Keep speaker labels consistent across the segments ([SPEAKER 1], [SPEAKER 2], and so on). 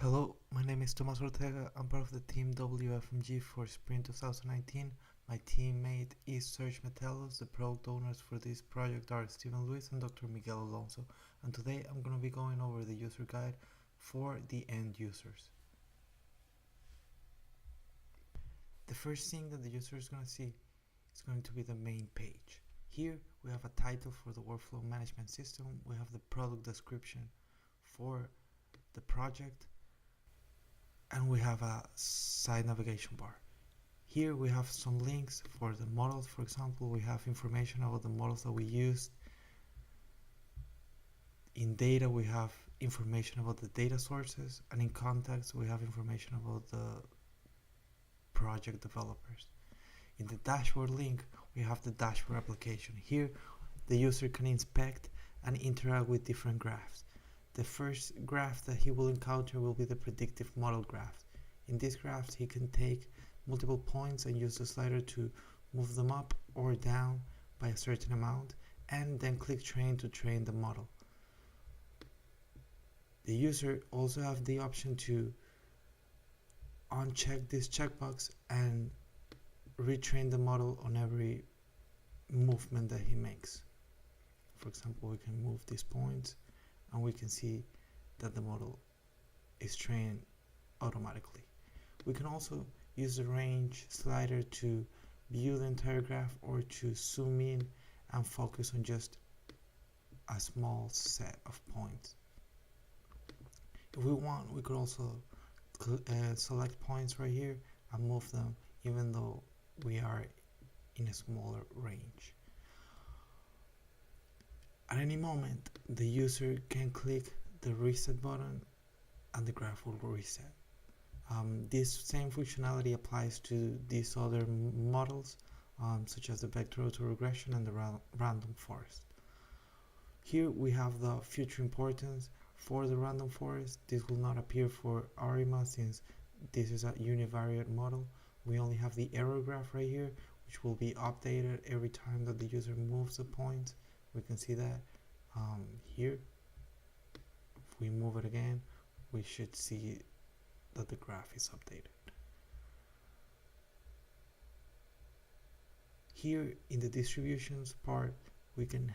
[SPEAKER 1] Hello, my name is Tomas Ortega. I'm part of the team WFMG for Spring 2019. My teammate is Serge Metelos. The product owners for this project are Steven Luis and Dr. Miguel Alonso. And today I'm going to be going over the user guide for the end users. The first thing that the user is going to see is going to be the main page. Here we have a title for the workflow management system. We have the product description for the project, and we have a side navigation bar. Here we have some links for the models. For example, we have information about the models that we used. In data we have information about the data sources, and in context we have information about the project developers. In the dashboard link we have the dashboard application. Here the user can inspect and interact with different graphs. The first graph that he will encounter will be the predictive model graph. In this graph he can take multiple points and use the slider to move them up or down by a certain amount, and then click train to train the model. The user also have the option to uncheck this checkbox and retrain the model on every movement that he makes. For example, we can move these points and we can see that the model is trained automatically. We can also use the range slider to view the entire graph or to zoom in and focus on just a small set of points. If we want, we could also select points right here and move them even though we are in a smaller range. At any moment, the user can click the reset button and the graph will reset. This same functionality applies to these other models, such as the vector autoregression and the random forest. Here we have the future importance for the random forest. This will not appear for ARIMA since this is a univariate model. We only have the error graph right here, which will be updated every time that the user moves a point. We can see that here. If we move it again, we should see that the graph is updated. Here in the distributions part, we can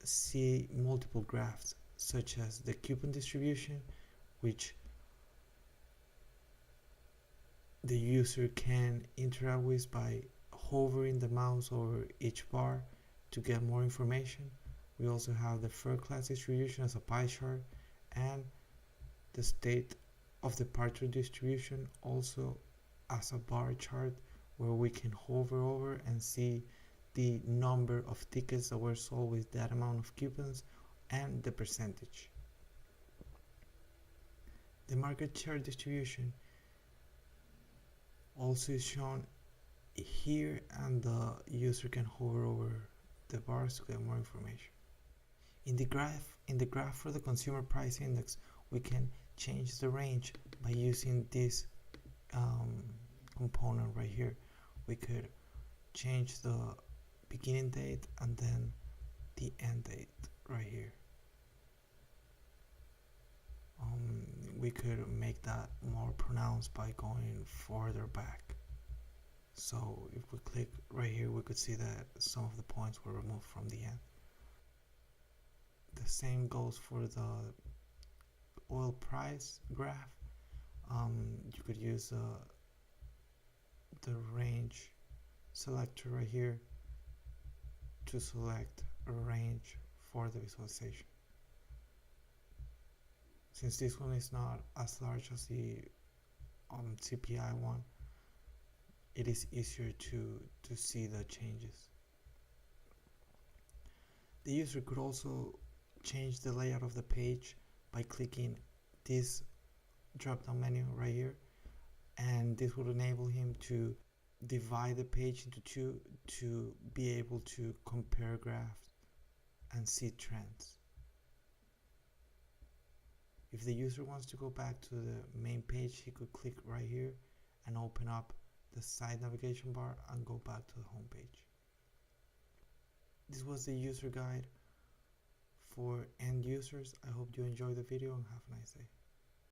[SPEAKER 1] see multiple graphs, such as the coupon distribution, which the user can interact with by hovering the mouse over each bar to get more information. We also have the fair class distribution as a pie chart, and the state of the departure distribution also as a bar chart, where we can hover over and see the number of tickets that were sold with that amount of coupons and the percentage. The market share distribution also is shown here, and the user can hover over the bars to get more information. In the graph for the consumer price index, we can change the range by using this component right here. We could change the beginning date and then the end date right here. We could make that more pronounced by going further back. So if we click right here, we could see that some of the points were removed from the end. The same goes for the oil price graph. You could use the range selector right here to select a range for the visualization. Since this one is not as large as the CPI one, it is easier to see the changes. The user could also change the layout of the page by clicking this drop down menu right here, and this will enable him to divide the page into two to be able to compare graphs and see trends. If the user wants to go back to the main page, he could click right here and open up the side navigation bar and go back to the home page. This was the user guide for end users. I hope you enjoyed the video and have a nice day.